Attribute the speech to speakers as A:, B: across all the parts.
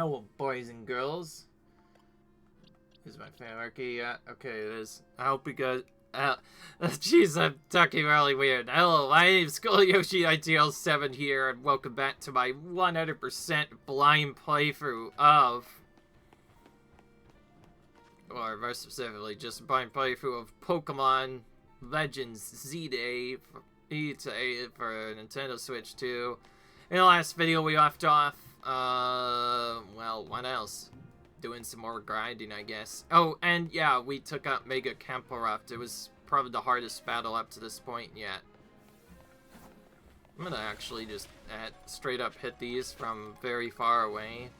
A: Hello, boys and girls. Is my favorite yet? Okay, it is. I hope you guys. Jeez, I'm talking really weird. Hello, my name's Yoshi ITL7 here, and welcome back to my 100% blind playthrough of. Or more specifically, just a blind playthrough of Pokémon Legends Z-A for Nintendo Switch 2. In the last video, we left off. Well, what else? Doing some more grinding, I guess. Oh, and yeah, we took out Mega Camporoft. It was probably the hardest battle up to this point yet. I'm gonna actually just straight up hit these from very far away.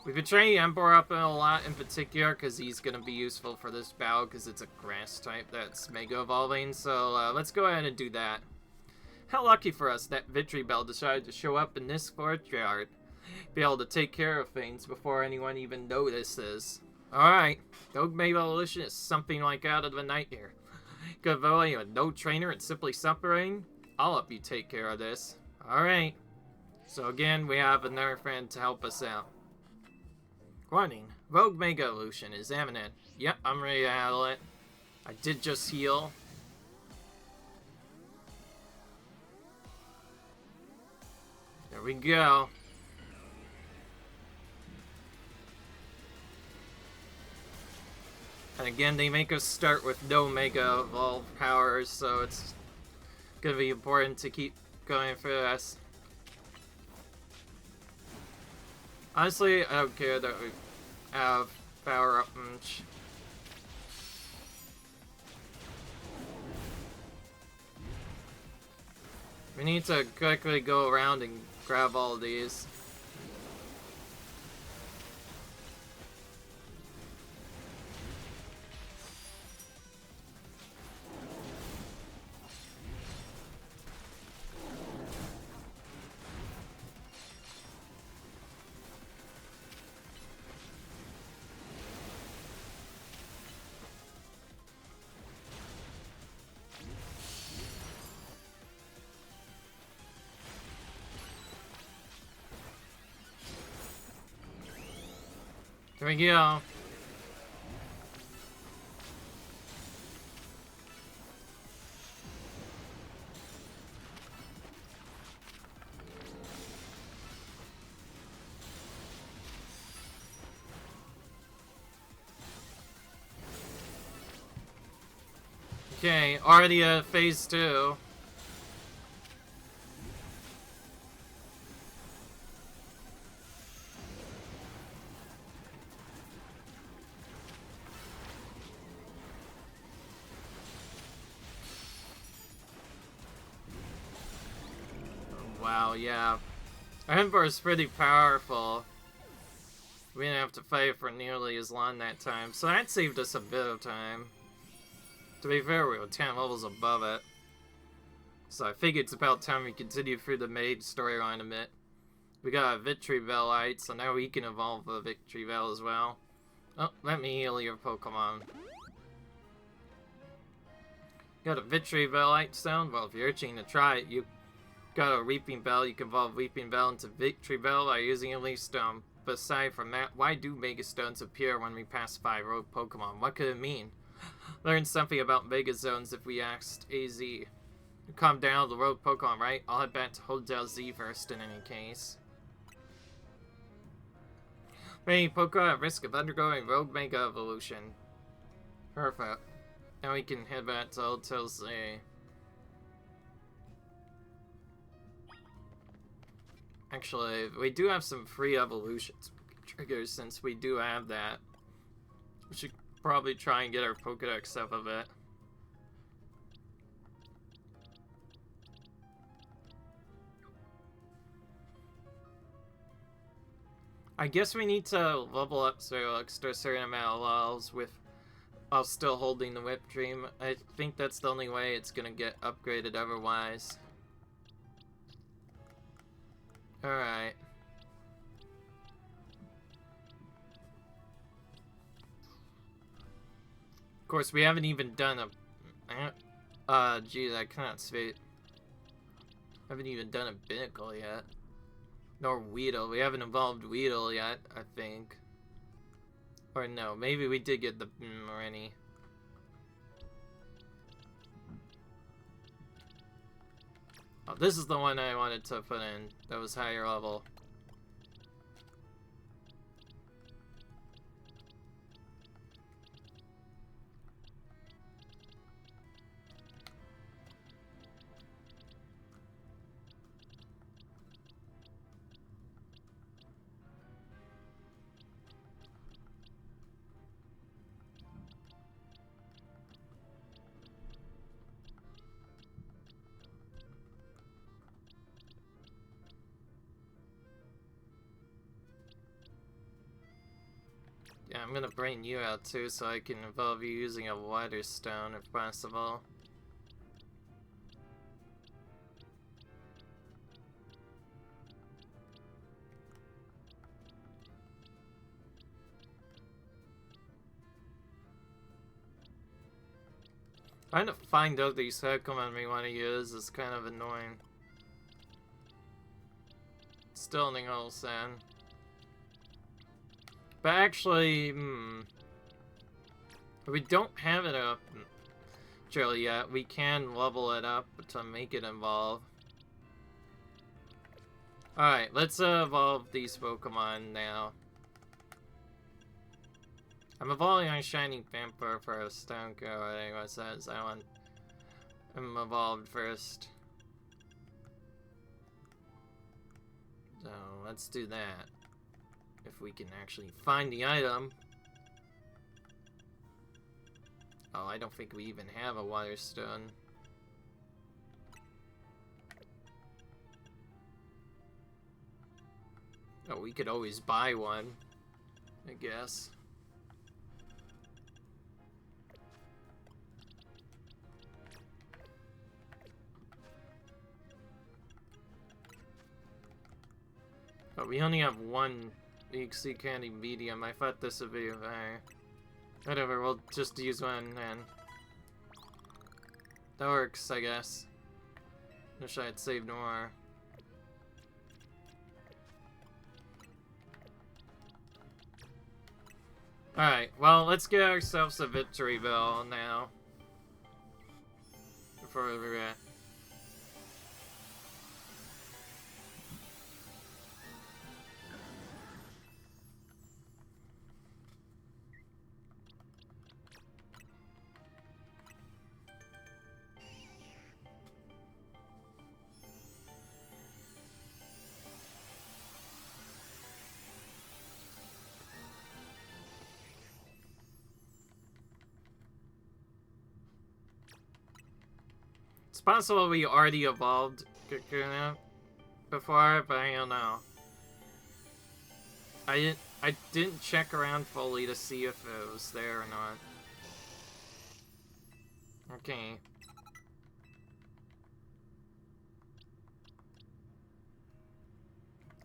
A: We've been training Emperor up a lot in particular because he's gonna be useful for this battle because it's a grass type that's Mega Evolving. So let's go ahead and do that. How lucky for us that Victerebell decided to show up in this courtyard. Be able to take care of things before anyone even notices. Alright, Rogue Mega Evolution is something like out of the night here. Good value with no trainer and simply separating. I'll help you take care of this. Alright. So again, we have another friend to help us out. Warning, Rogue Mega Evolution is imminent. Yep, I'm ready to handle it. I did just heal. There we go. And again, they make us start with no Mega Evolve powers, so it's gonna be important to keep going for this. Honestly, I don't care that we have power up much. We need to quickly go around and grab all of these. There we go. Okay, already at phase 2. Wow, yeah. Our Emperor is pretty powerful. We didn't have to fight for nearly as long that time, so that saved us a bit of time. To be fair, we were 10 levels above it. So I figured it's about time we continue through the main storyline a bit. We got a Victerebellite, so now we can evolve a Victerebell as well. Oh, let me heal your Pokemon. Got a Victerebellite stone? Well, if you're itching to try it, you got a Weeping Bell. You can evolve Weeping Bell into Victerebell by using a Leaf Stone. But aside from that, why do Mega Stones appear when we pass 5 rogue Pokemon? What could it mean? Learn something about Mega Zones if we asked AZ. You calm down, the rogue Pokemon, right? I'll head back to Hotel Z first in any case. Many Pokemon at risk of undergoing rogue Mega Evolution. Perfect. Now we can head back to Hotel Z. Actually, we do have some free evolutions triggers since we do have that. We should probably try and get our Pokédex up a bit. I guess we need to level up Zerlux to a certain amount of levels while still holding the Whip Dream. I think that's the only way it's gonna get upgraded otherwise. Alright. Of course, we haven't even done a... geez, I cannot speak. I haven't even done a Binnacle yet. Nor Weedle. We haven't evolved Weedle yet, I think. Or no, maybe we did get the Rennie. Oh, this is the one I wanted to put in. That was higher level. Yeah, I'm gonna bring you out too so I can evolve you using a water stone if possible. Trying to find out these Pokemon we want to use is kind of annoying. Still in the sand. But actually, we don't have it up really yet. We can level it up to make it evolve. Alright, let's evolve these Pokemon now. I'm evolving on Shiny Pamper first. I don't care what anyone says. I want him evolved first. So, let's do that. If we can actually find the item. Oh, I don't think we even have a water stone. Oh, we could always buy one, I guess. But we only have one EXE candy medium. I thought this would be whatever, we'll just use one and that works, I guess. Wish I had saved more. Alright, well, let's get ourselves a Victerebell now. Before we forget. It's possible we already evolved before, but I don't know. I didn't check around fully to see if it was there or not. Okay.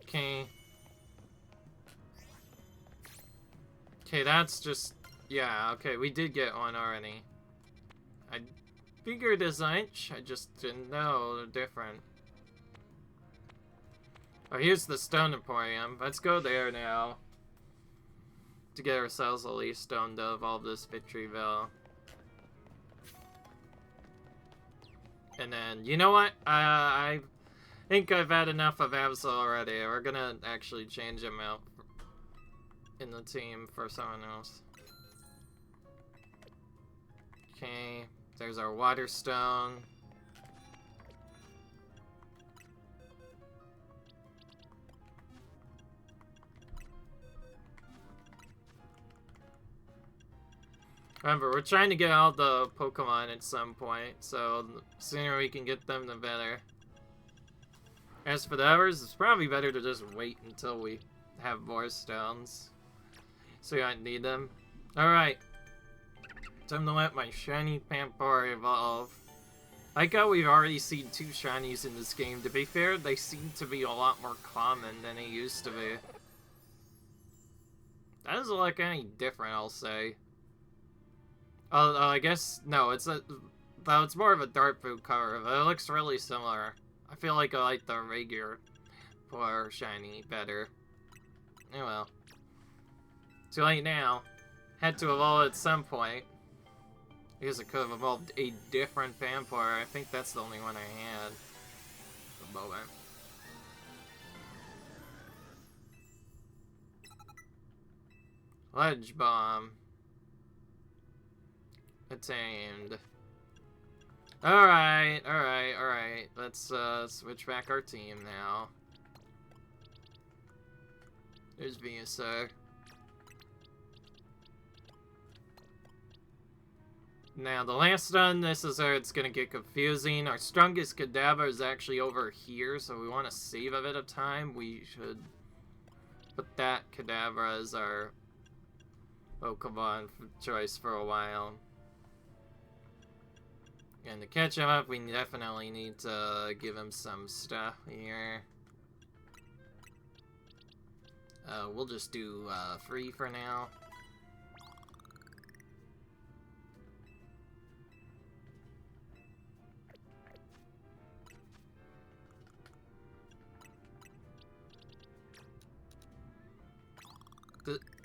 A: Okay. Okay, that's just... Yeah, okay, we did get one already. I figured as much, I just didn't know they're different. Oh, here's the Stone Emporium. Let's go there now. To get ourselves a leaf stone to evolve this Victreeville. And then, you know what? I think I've had enough of Absol already. We're gonna actually change him out in the team for someone else. Okay, there's our water stone. Remember, we're trying to get all the Pokemon at some point, so the sooner we can get them, the better. As for the others, it's probably better to just wait until we have more stones, so we don't need them. Alright. Time to let my shiny Pampor evolve. I like how we've already seen 2 shinies in this game. To be fair, they seem to be a lot more common than they used to be. That doesn't look any different, I'll say. I guess, no, it's more of a dark blue cover, but it looks really similar. I feel like I like the regular Vampire shiny better. Oh well. Too late now. Had to evolve at some point. I guess I could have evolved a different Vampire. I think that's the only one I had at the moment. Ledge Bomb. Attained. Alright, alright, alright. Let's switch back our team now. There's Venusaur. Now, the last one, this is where it's gonna get confusing. Our strongest Kadabra is actually over here, so we want to save a bit of time. We should put that Kadabra as our Pokemon choice for a while. And to catch him up, we definitely need to give him some stuff here. We'll just do free for now.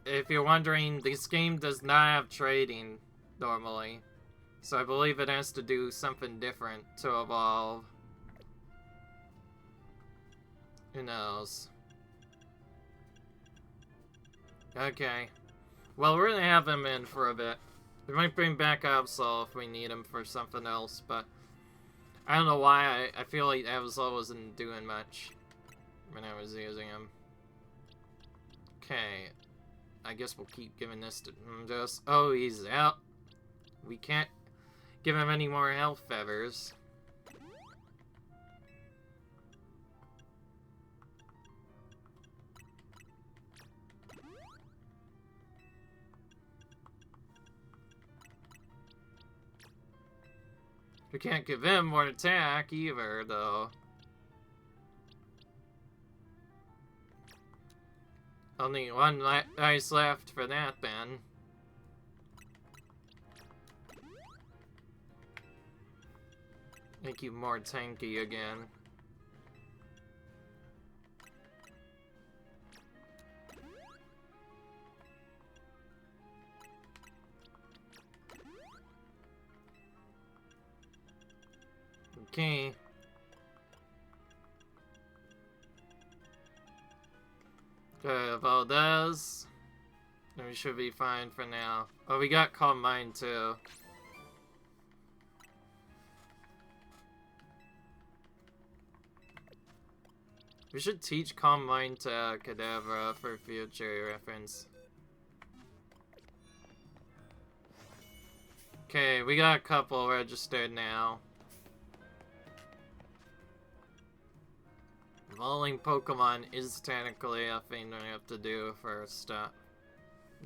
A: If you're wondering, this game does not have trading normally. So I believe it has to do something different to evolve. Who knows? Okay. Well, we're gonna have him in for a bit. We might bring back Absol if we need him for something else, but I don't know why I feel like Absol wasn't doing much when I was using him. Okay. I guess we'll keep giving this to him just... Oh, he's out. We can't give him any more health feathers. We can't give him more attack either, though. Only one dice left for that, then. Make you more tanky again. Okay. Okay, if all does, then we should be fine for now. Oh, we got Calm Mind too. We should teach Calm Mind to Kadabra for future reference. Okay, we got a couple registered now. Evolving Pokemon is technically a thing we have to do for stuff,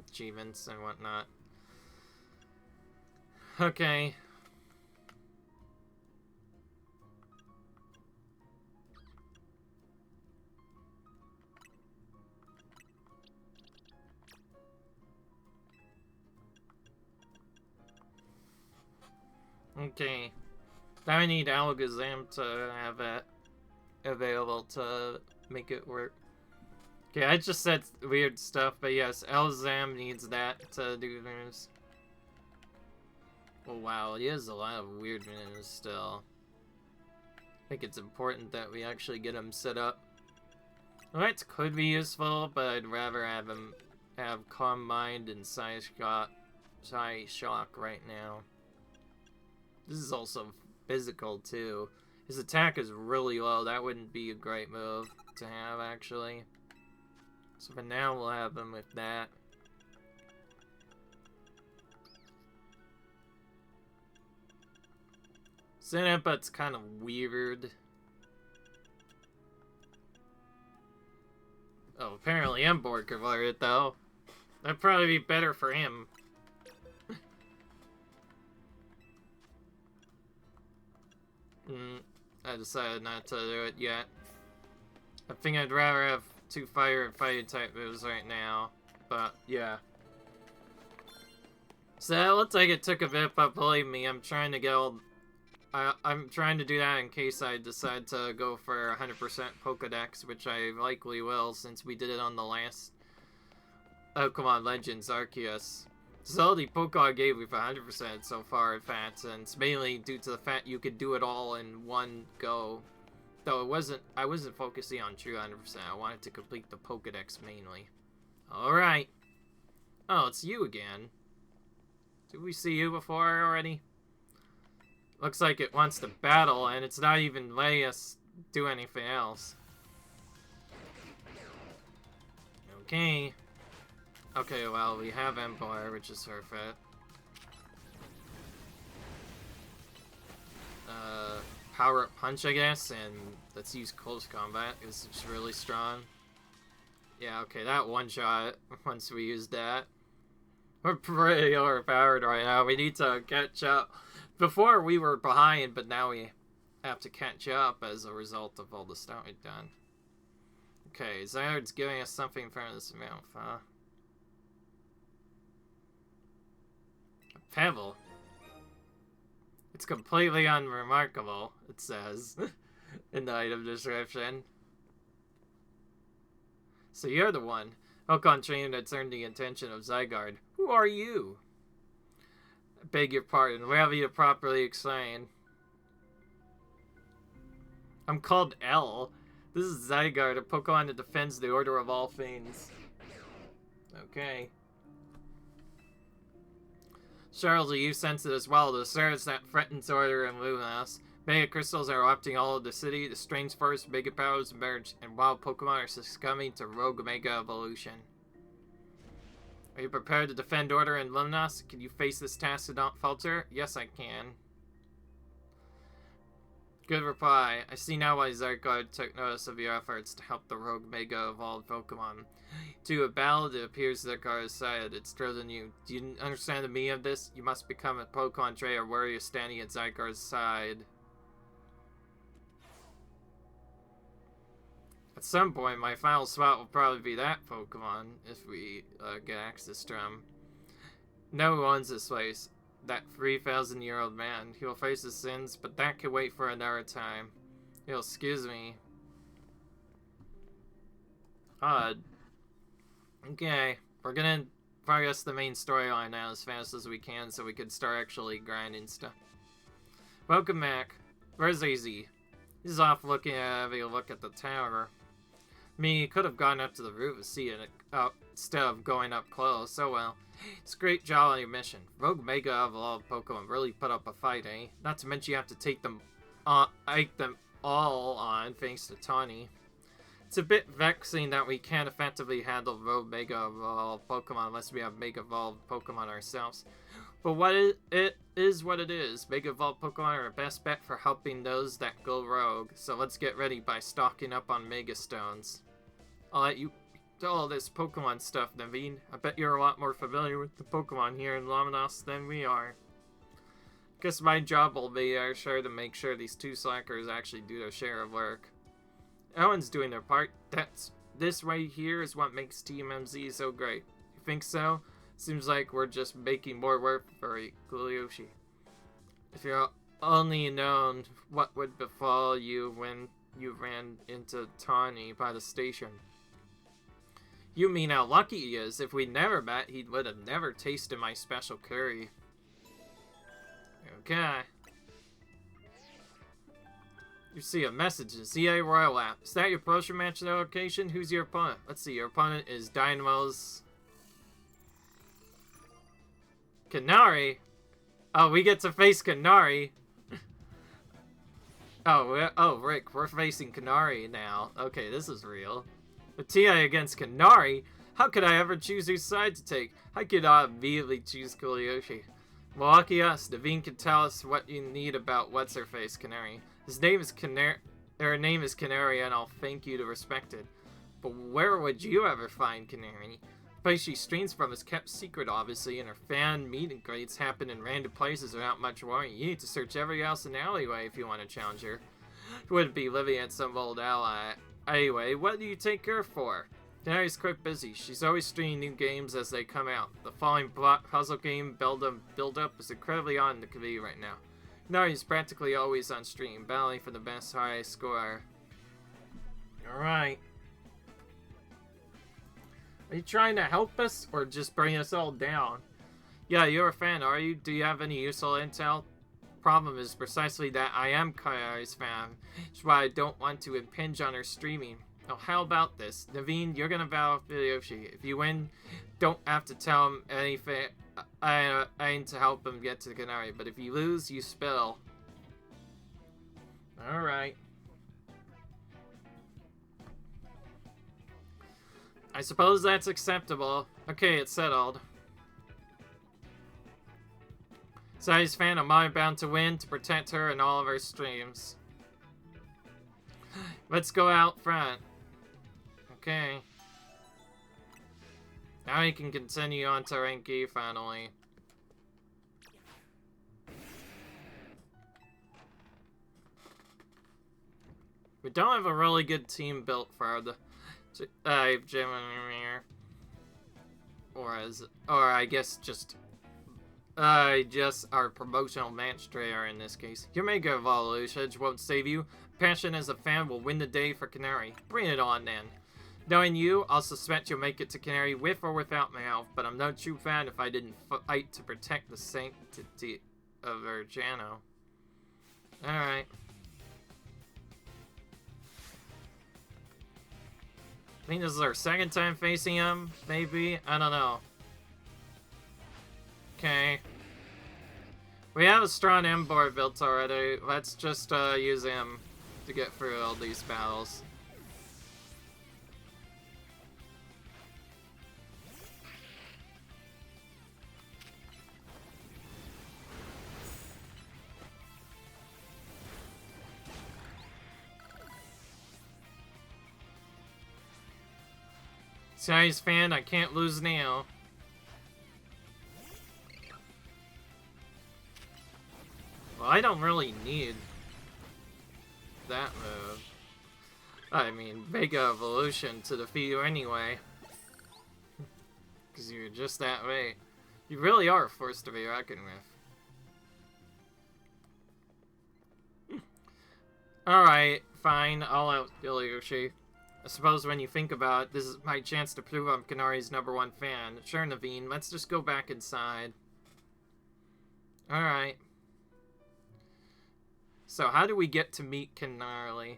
A: achievements and whatnot. Okay. Okay. Now I need Alakazam to have it available to make it work. Okay, I just said weird stuff, but yes, Alakazam needs that to do things. Oh wow, he has a lot of weird moves still. I think it's important that we actually get him set up. That could be useful, but I'd rather have him have Calm Mind and Psyshock right now. This is also physical too. His attack is really low. That wouldn't be a great move to have, actually. So for now, we'll have him with that. Cinnabut's kind of weird. Oh, apparently Emborg could wear it, though. That'd probably be better for him. I decided not to do it yet. I think I'd rather have two fire and fighting type moves right now. But, yeah. So, it looks like it took a bit, but believe me, I'm trying to get all I'm trying to do that in case I decide to go for 100% Pokedex, which I likely will since we did it on the last Pokemon Legends Arceus. So the Pokemon gave me for 100% so far, in fact, and it's mainly due to the fact you could do it all in one go. Though I wasn't focusing on true 100%. I wanted to complete the Pokedex mainly. Alright. Oh, it's you again. Did we see you before already? Looks like it wants to battle, and it's not even letting us do anything else. Okay. Okay, well, we have Empire, which is perfect. Power up punch, I guess, and let's use close combat, because it's really strong. Yeah, okay, that one shot, once we use that. We're pretty overpowered right now. We need to catch up. Before we were behind, but now we have to catch up as a result of all the stuff we've done. Okay, Zyard's giving us something in front of this mouth, huh? A pebble. It's completely unremarkable, it says in the item description. So you're the one. Pokemon trainer that's earned the attention of Zygarde. Who are you? I beg your pardon. We have you to properly explain. I'm called L. This is Zygarde, a Pokemon that defends the order of all things. Okay. Charles, you sense it as well. The surge that threatens order and Luminose. Mega crystals are erupting all over the city. The strange forest mega powers emerge, and wild Pokemon are succumbing to rogue mega evolution. Are you prepared to defend order and Luminose? Can you face this task and not falter? Yes, I can. Good reply. I see now why Zygarde took notice of your efforts to help the rogue mega evolved Pokemon. To a battle, it appears Zygarde is decided. It's chosen you. Do you understand the meaning of this? You must become a Pokemon trainer warrior standing at Zygarde's side. At some point, my final spot will probably be that Pokemon, if we get access to him. No one owns this place. That 3,000-year-old man. He will face his sins, but that can wait for another time. He'll excuse me. Odd. Okay, we're gonna progress the main storyline now as fast as we can so we can start actually grinding stuff. Welcome back. Where's AZ? He's off having a look at the tower. I mean, he could have gone up to the roof and see it instead of going up close. Oh well. It's a great job on your mission. Rogue Mega evolved Pokemon really put up a fight, eh? Not to mention you have to take them all on thanks to Tawny. It's a bit vexing that we can't effectively handle Rogue Mega evolved Pokemon unless we have Mega evolved Pokemon ourselves. But it is what it is. Mega evolved Pokemon are our best bet for helping those that go rogue. So let's get ready by stocking up on Mega Stones. I'll let you do all this Pokemon stuff, Naveen. I bet you're a lot more familiar with the Pokemon here in Luminose than we are. Guess my job will be sure to make sure these two slackers actually do their share of work. Everyone's doing their part. This right here is what makes Team MZ so great. You think so? Seems like we're just making more work for Kuliyoshi. If you only known what would befall you when you ran into Tawny by the station. You mean how lucky he is. If we never met, he would have never tasted my special curry. Okay. You see a message in Z-A Royal app. Is that your potion match location? Who's your opponent? Let's see. Your opponent is Dynamo's Kanari. Oh, we get to face Kanari. Oh, Rick, we're facing Kanari now. Okay, this is real. But TI against Kanari? How could I ever choose whose side to take? I could immediately choose Kuliyoshi. Well, lucky us. Naveen can tell us what you need about what's-her-face, Canary. His name is Canary. Her name is Canary, and I'll thank you to respect it. But where would you ever find Canary? The place she streams from is kept secret, obviously, and her fan meet and greets happen in random places without much warning. You need to search every house and alleyway if you want to challenge her. You wouldn't be living at some old ally. Anyway, what do you take her for? Canary's quite busy. She's always streaming new games as they come out. The following puzzle game, Build Up, is incredibly on the TV right now. No, he's practically always on stream, battling for the best high score. Alright. Are you trying to help us, or just bring us all down? Yeah, you're a fan, are you? Do you have any useful intel? Problem is precisely that I am Kayari's fan, which is why I don't want to impinge on her streaming. Oh, how about this? Naveen, you're gonna battle Yoshi. If you win, don't have to tell him anything. I aim to help him get to the Canary, but if you lose, you spill. Alright. I suppose that's acceptable. Okay, it's settled. Sai's fan, am I bound to win to protect her and all of her streams? Let's go out front. Okay. Now we can continue on to rank E finally. We don't have a really good team built for the gym here. Or I guess just our promotional match trainer in this case. Your Mega Evolution won't save you. Passion as a fan will win the day for Canary. Bring it on then. Knowing you, I'll suspect you'll make it to Canary with or without my help, but I'm no true fan if I didn't fight to protect the sanctity of Urjano. Alright. I think this is our second time facing him, maybe? I don't know. Okay. We have a strong M-board built already. Let's just use him to get through all these battles. Sai's fan, I can't lose now. Well, I don't really need that move. I mean, Mega Evolution to defeat you anyway. Because you're just that way. You really are a force to be reckoned with. Alright, fine, I'll outkill Yoshi. I suppose when you think about it, this is my chance to prove I'm Kanari's #1 fan. Sure, Naveen, let's just go back inside. Alright. So, how do we get to meet Kanari?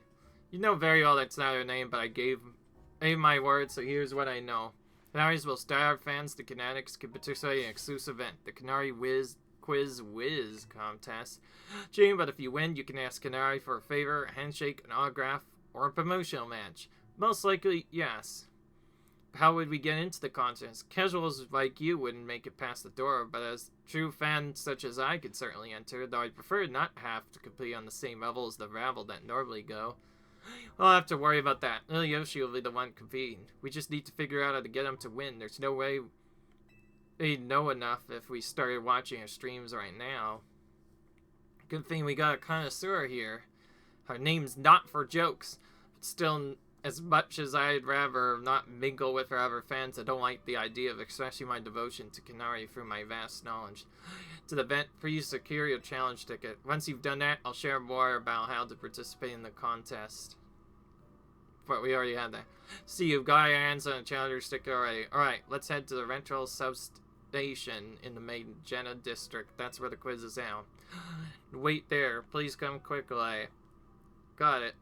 A: You know very well that's not her name, but I gave my word, so here's what I know. Kanari's will starve fans to Kinetics can participate in an exclusive event, the Kanari Quiz Whiz contest. Gene, but if you win, you can ask Kanari for a favor, a handshake, an autograph, or a promotional match. Most likely, yes. How would we get into the contest? Casuals like you wouldn't make it past the door, but as true fans such as I could certainly enter, though I'd prefer not have to compete on the same level as the rabble that normally go. I'll have to worry about that. Yoshi will be the one competing. We just need to figure out how to get him to win. There's no way they'd know enough if we started watching our streams right now. Good thing we got a connoisseur here. Her name's not for jokes, but still, as much as I'd rather not mingle with her other fans, I don't like the idea of expressing my devotion to Kanari through my vast knowledge. To the event, please secure your challenge ticket. Once you've done that, I'll share more about how to participate in the contest. But we already had that. See, you've got your hands on a challenger sticker already. Alright, let's head to the rental substation in the Magenta district. That's where the quiz is at. Wait there. Please come quickly. Got it.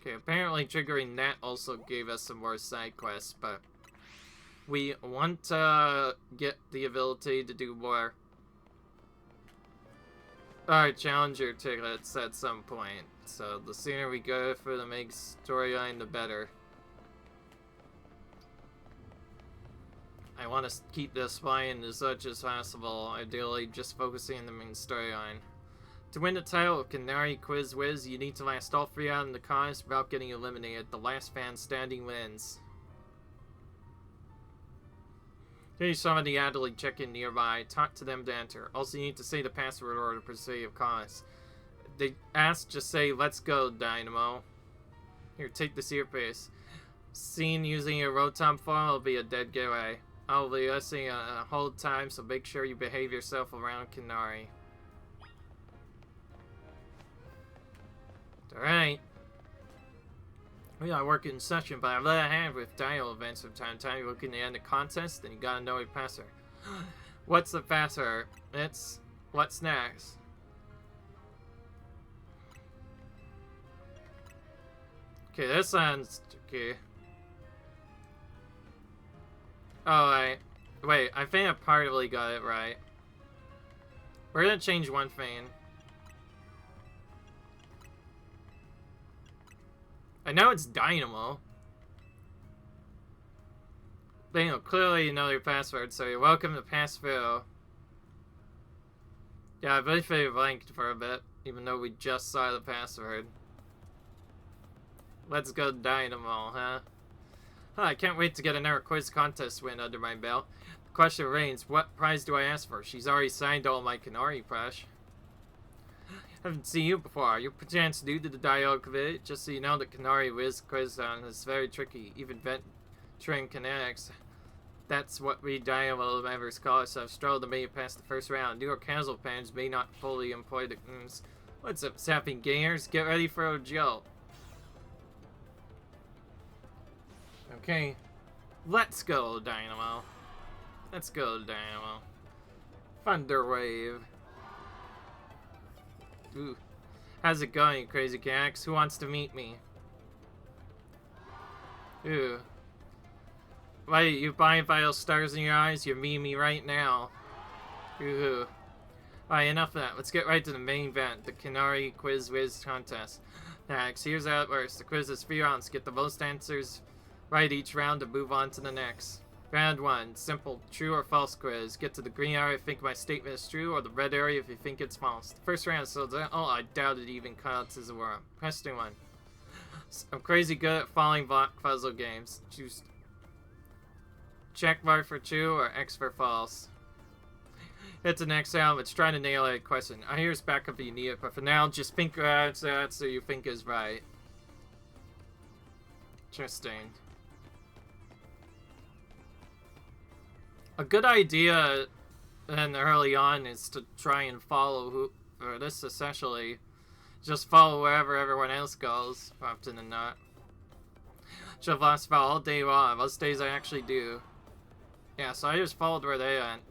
A: Okay, apparently triggering that also gave us some more side quests, but we want to get the ability to do more challenger tickets at some point. So the sooner we go for the main storyline, the better. I want to keep this flying as much as possible, ideally just focusing on the main storyline. To win the title of Kanari Quiz Whiz, you need to last all 3 out in the contest without getting eliminated. The last fan standing wins. Here's somebody idly check in nearby. Talk to them to enter. Also, you need to say the password or to proceed of contest. They ask, just say, "Let's go, Dynamo." Here, take this earpiece. Seen using your Rotom form will be a dead giveaway. I'll be listening a whole time, so make sure you behave yourself around Kanari. Alright. We gotta work in session, but I've let a hand with dial events from time to time. You're looking to end the contest, then you gotta know your password. What's the password? It's... What's next? Okay, this sounds... Okay. Oh, wait, I think I partly got it right. We're gonna change one thing. I know it's Dynamo. But, you know, clearly you know your password, so you're welcome to pass through. Yeah, I briefly blanked for a bit, even though we just saw the password. Let's go Dynamo, huh? Huh, I can't wait to get another quiz contest win under my belt. The question remains, what prize do I ask for? She's already signed all my Kanari plush. I haven't seen you before. You're perchance new to the dialogue of it. Just so you know, the Kanari Wiz quiz on is very tricky. Even venturing kinetics. That's what we dialogue members call ourselves. Struggle to make it past the first round. Newer casual fans may not fully employ the... What's up, sapping gamers? Get ready for a jolt. Okay. Let's go, Dynamo. Let's go, Dynamo. Thunder Wave. Ooh. How's it going, crazy Cax? Who wants to meet me? Ooh. Wait, you blind vital stars in your eyes? You're meeting me right now. Ooh. Alright, enough of that. Let's get right to the main event, the Kanari Quiz Wiz contest. Next, here's how it works. The quiz is 3 rounds. Get the most answers right each round to move on to the next. Round 1, simple true or false quiz. Get to the green area if you think my statement is true, or the red area if you think it's false. The first round, so oh, I doubt it even counts as a worm. Question 1. I'm crazy good at following block puzzle games. Choose check mark for true or X for false. Hit the next round. Let's try to nail a question. Here's backup if you need it, but for now, just think that so you think is right. Interesting. A good idea and early on is to try and follow who, or this essentially, just follow wherever everyone else goes, often than not. Should have lost about all day long. Most days I actually do. Yeah, so I just followed where they went.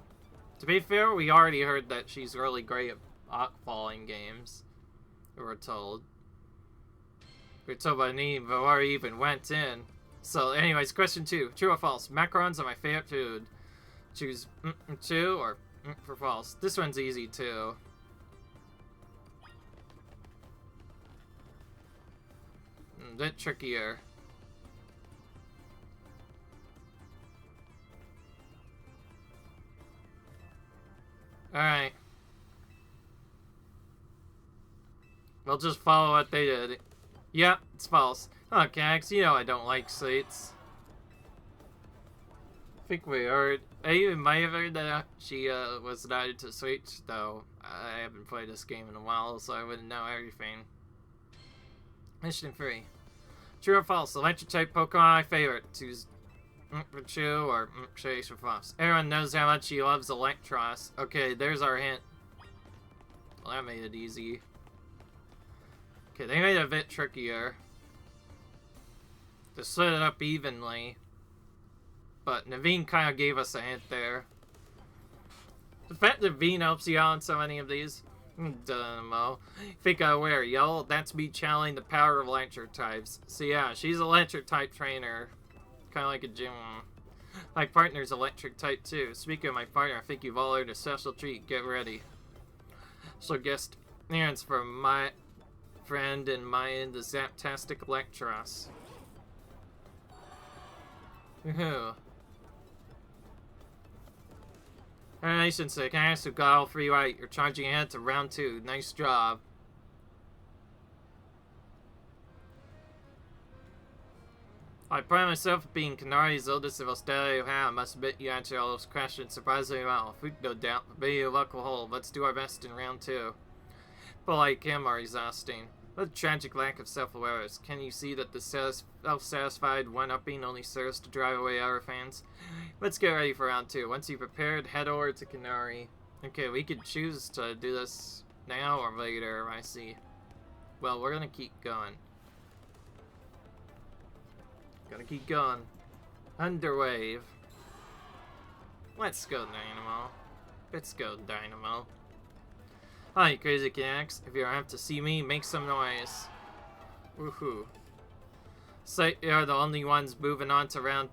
A: To be fair, we already heard that she's really great at following games. We were told. We were told by Neve before we even went in. So, anyways, question 2. True or false? Macarons are my favorite food. Choose true or for false. This one's easy too. A bit trickier. Alright. We'll just follow what they did. Yep, it's false. Oh, Cax, you know I don't like sweets. I think we heard. I even might have heard that she was not into Switch, though I haven't played this game in a while, so I wouldn't know everything. Mission 3. True or false? Electric type Pokemon my favorite. Choose for true or chase for false. Everyone knows how much she loves Electros. Okay, there's our hint. Well, that made it easy. Okay, they made it a bit trickier. To split it up evenly. But Naveen kind of gave us a hint there. The fact that Naveen helps you out on so many of these. Dunno. Think I'm aware, yo. That's me channeling the power of electric types. So yeah, she's an electric type trainer. Kind of like a gym. My partner's electric type too. Speaking of my partner, I think you've all earned a special treat. Get ready. So guest appearance from my friend and mine, the Zaptastic Electros. Woohoo. Congratulations to the cast who got all 3 right. You're charging ahead to round 2. Nice job. I pride myself on being Kanari's oldest and most deadly hand. I must admit you answered all those questions surprisingly well. Food, no doubt, but maybe your luck will hold. Let's do our best in round 2. But like him are exhausting. What a tragic lack of self-awareness. Can you see that the self-satisfied one-upping only serves to drive away our fans? Let's get ready for round 2. Once you're prepared, head over to Canary. Okay, we could choose to do this now or later, I see. Well, we're gonna keep going. Gonna keep going. Underwave. Let's go, Dynamo. Let's go, Dynamo. Hi, Crazy Canax. If you have to see me, make some noise. Woohoo. So you're the only ones moving on to round...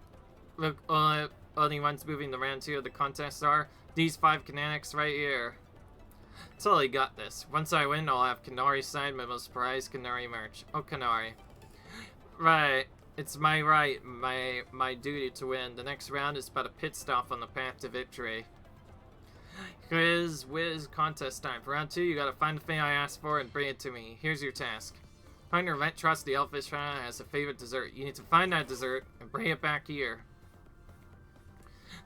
A: Look, only ones moving to round 2 of the contest are these 5 Cananics right here. Totally got this. Once I win, I'll have Canary sign my most prized Canary merch. Oh, Canary. Right. It's my right, my duty to win. The next round is but a pit stop on the path to victory. Quiz, whiz, contest time. For round 2, you gotta find the thing I asked for and bring it to me. Here's your task. Partner Ventrust, the Elfish fan, has a favorite dessert. You need to find that dessert and bring it back here.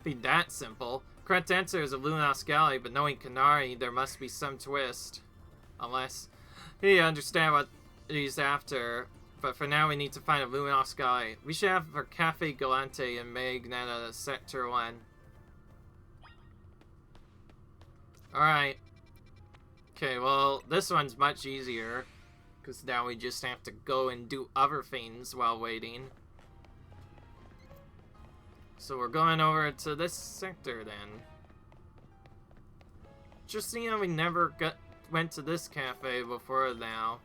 A: Be that simple. Correct answer is a Luminose Galley, but knowing Canary, there must be some twist. Unless you understand what he's after. But for now, we need to find a Luminose Galley. We should have for Cafe Galante in Magneta Sector 1. Alright. Okay, well, this one's much easier. Because now we just have to go and do other things while waiting. So we're going over to this sector then. Just seeing how we never went to this cafe before now.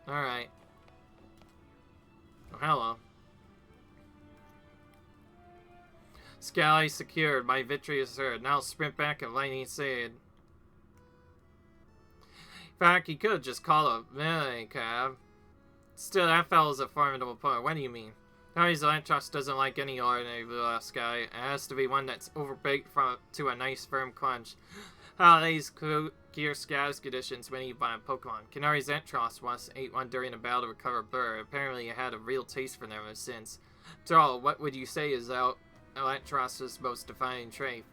A: Alright. Oh, hello. Scally secured. My victory is assured. Now sprint back at lightning speed. In fact, he could have just called a melee cab. Still, that fellow's a formidable opponent. What do you mean? Harry's Electros doesn't like any ordinary Luminose Galley. It has to be one that's overbaked to a nice firm crunch. These gear scatters conditions when you buy a Pokemon. Canary's Entros once ate one during a battle to recover Burr. Apparently it had a real taste for them ever since. After all, what would you say is Electros' most defining trait?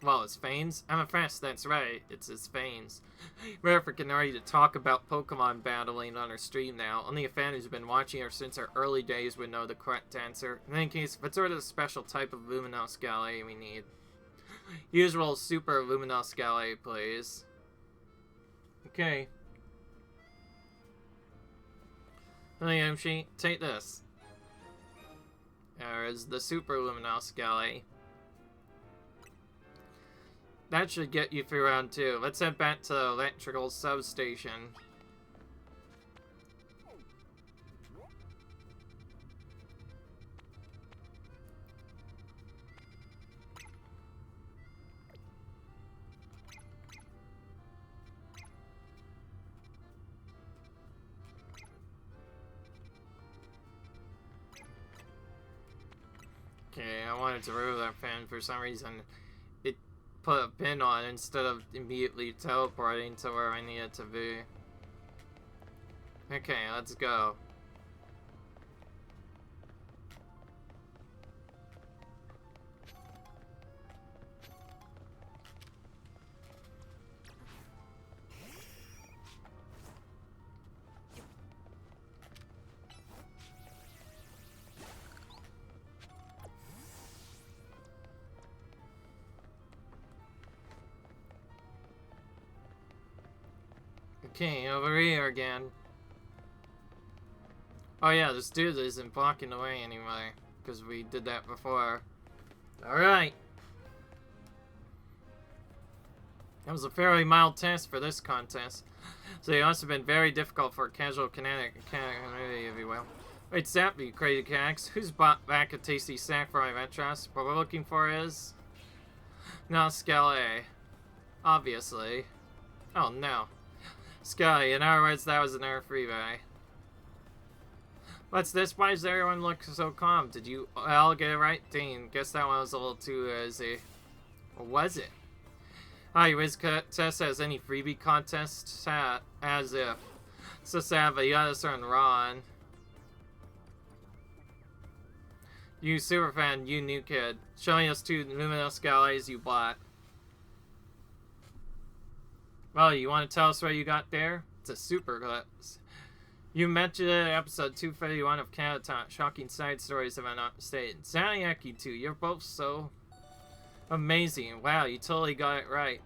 A: Well, his fangs? I'm impressed, that's right. It's his fangs. Rare for Canary to talk about Pokemon battling on her stream now. Only a fan who's been watching her since her early days would know the correct answer. In any case, what sort of special type of Luminose Galley we need? Usual Super Luminose Galley, please. Okay. Yamshi, take this. There is the Super Luminose Galley. That should get you through round 2. Let's head back to the electrical substation. Okay, I wanted to remove that fan for some reason. It put a pin on instead of immediately teleporting to where I needed to be. Okay, let's go. Okay, over here again. Oh yeah, this dude isn't blocking the way anyway, because we did that before. Alright. That was a fairly mild test for this contest. So it must have been very difficult for a casual kinetic, if you will. Wait, Zap, you crazy cax. Who's bought back a tasty snack for my Ventrust? What we're looking for is... No, Scally. Obviously. Oh no. Sky, in other words, that was an error freebie. What's this? Why does everyone look so calm? Did you all get it right? Dang, guess that one was a little too easy. Or was it? Hi, Wiz Test has any freebie contests? As if. So sad, but you gotta turn Ron. You superfan, you new kid. Showing us 2 Luminose Galleys you bought. Well, you want to tell us what you got there? It's a super clips. You mentioned it in episode 251 of Cataton. Shocking side stories if I'm not mistaken. Zaniac, you two, you're both so amazing. Wow, you totally got it right.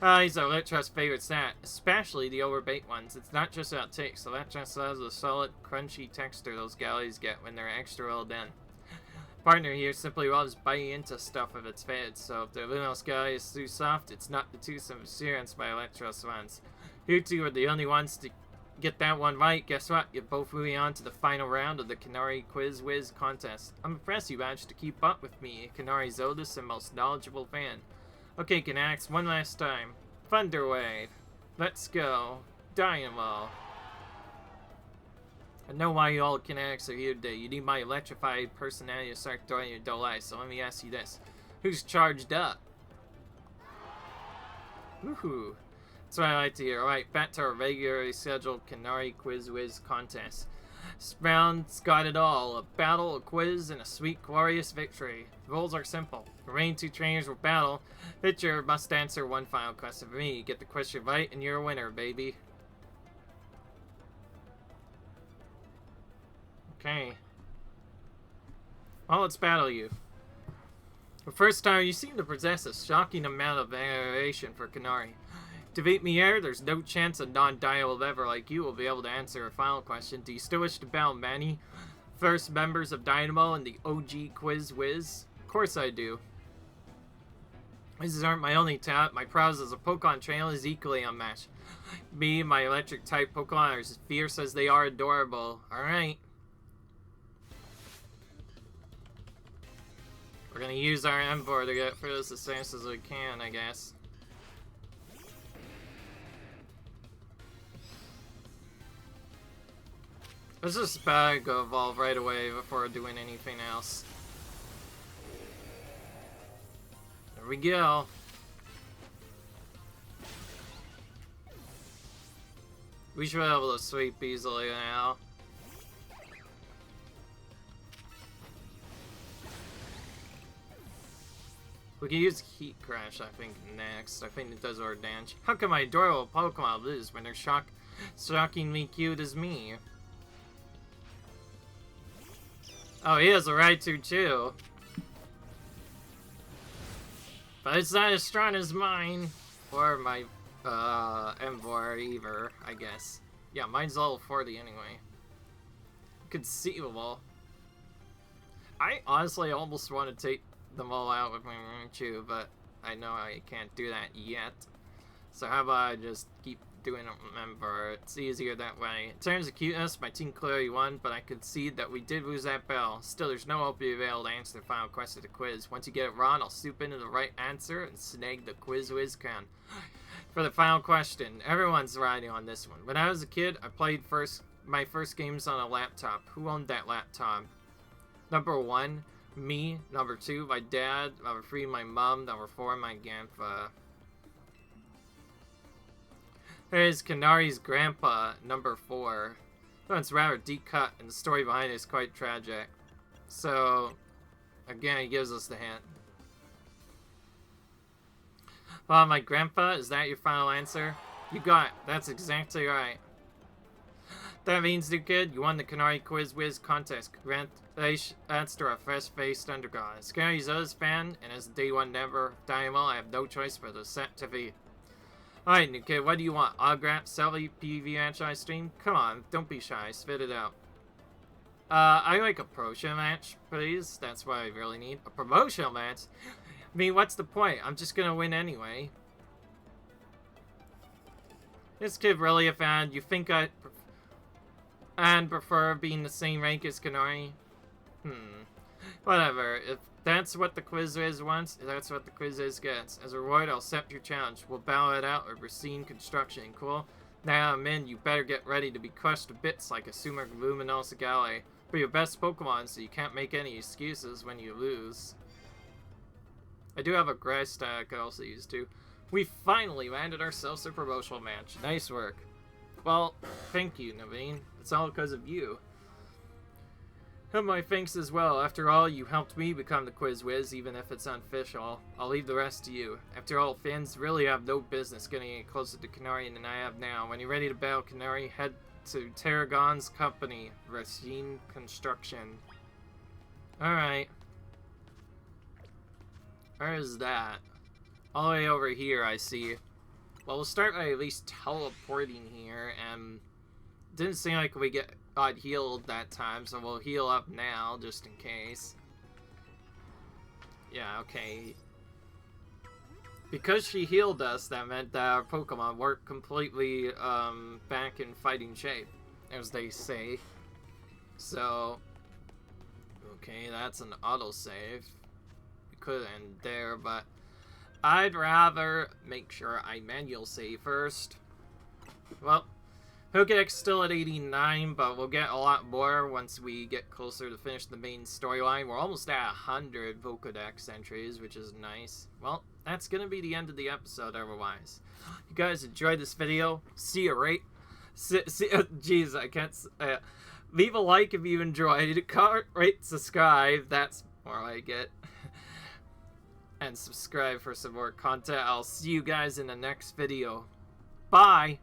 A: These are Litrust's favorite snack, especially the overbaked ones. It's not just about taste, so that just has the solid, crunchy texture those galleys get when they're extra well done. Partner here simply loves biting into stuff if it's fed, so if the Luminose galley is too soft, it's not the toothsome assurance by Electros ones. You two are the only ones to get that one right. Guess what? You're both moving on to the final round of the Canary Quiz Whiz contest. I'm impressed you managed to keep up with me, Canari's oldest and most knowledgeable fan. Okay, Canax, one last time. Thunder Wave. Let's go. Dynamo. I know why you all Canax are here today. You need my electrified personality to start throwing your dull eyes, so let me ask you this. Who's charged up? Woohoo. That's what I like to hear. Alright, back to our regularly scheduled Canary Quiz Whiz contest. This round's got it all. A battle, a quiz, and a sweet, glorious victory. The rules are simple. The remaining two trainers will battle. Pitcher must answer one final question for me. You get the question right, and you're a winner, baby. Okay. Well, let's battle you. The first time, you seem to possess a shocking amount of veneration for Canary. To beat me here, there's no chance a non-Dino lever like you will be able to answer a final question. Do you still wish to battle Manny? First members of Dynamo and the OG Quiz Whiz? Of course I do. These aren't my only talent. My prowess as a Pokemon trainer is equally unmatched. Me and my electric type Pokemon are as fierce as they are adorable. Alright. We're gonna use our Envor to get through this as fast as we can, I guess. Let's just go evolve right away before doing anything else. There we go. We should be able to sweep easily now. We can use Heat Crash, I think, next. I think it does our damage. How can my adorable Pokemon lose when they're shockingly cute as me? Oh, he has a Raichu too. But it's not as strong as mine. Or my, Envor either, I guess. Yeah, mine's level 40 anyway. Conceivable. I honestly almost want to take them all out with my Raichu, but I know I can't do that yet. So how about I just keep doing Envor? It's easier that way. In terms of cuteness, my team clearly won, but I concede that we did lose that battle. Still, there's no hope you'll be able to answer the final question of the quiz. Once you get it wrong, I'll swoop into the right answer and snag the Quiz Whiz crown. For the final question, everyone's riding on this one. When I was a kid, I played my first games on a laptop. Who owned that laptop? Number 1, me. Number 2, my dad. Number 3, my mom. Number 4, my grandpa. There's Canari's grandpa, number 4. Oh, it's rather deep cut, and the story behind it is quite tragic. So, again, he gives us the hint. Well, my grandpa, is that your final answer? You got it. That's exactly right. That means, new kid, you won the Canary Quiz Whiz contest. Congratulations to our fresh-faced underdog. As Canari's oldest fan, and as a day one member of Dynamo, I have no choice but to set to be. Alright, new kid, what do you want? Autograph, selfie, PvP match I stream? Come on, don't be shy, spit it out. I like a promotion match, please. That's what I really need. A promotional match? I mean, what's the point? I'm just gonna win anyway. This kid really a fan. You think I'd prefer being the same rank as Canary? Whatever. If that's what the Quiz Whiz wants, that's what the Quiz Whiz gets. As a reward, I'll accept your challenge. We'll battle it out or pristine construction. Cool? Now I'm in. You better get ready to be crushed to bits like a Sumer Luminose City. But your best Pokemon, so you can't make any excuses when you lose. I do have a grass stat I could also use too. We finally landed ourselves a promotional match. Nice work. Well, thank you, Naveen. It's all because of you. And my thanks as well. After all, you helped me become the Quiz Wiz, even if it's unofficial. I'll leave the rest to you. After all, fans really have no business getting any closer to Canary than I have now. When you're ready to battle Canary, head to Tarragon's company, Racine Construction. Alright. Where is that? All the way over here, I see. Well, we'll start by at least teleporting here, and didn't seem like we got healed that time, so we'll heal up now, just in case. Yeah, okay. Because she healed us, that meant that our Pokemon weren't completely back in fighting shape, as they say. So, okay, that's an autosave. We could end there, but I'd rather make sure I manual save first. Well, Pokédex still at 89, but we'll get a lot more once we get closer to finish the main storyline. We're almost at 100 Pokédex entries, which is nice. Well, that's going to be the end of the episode otherwise. You guys enjoyed this video? See you right... Jeez, I can't... leave a like if you enjoyed. Comment, rate, subscribe. That's more like it. And subscribe for some more content. I'll see you guys in the next video. Bye!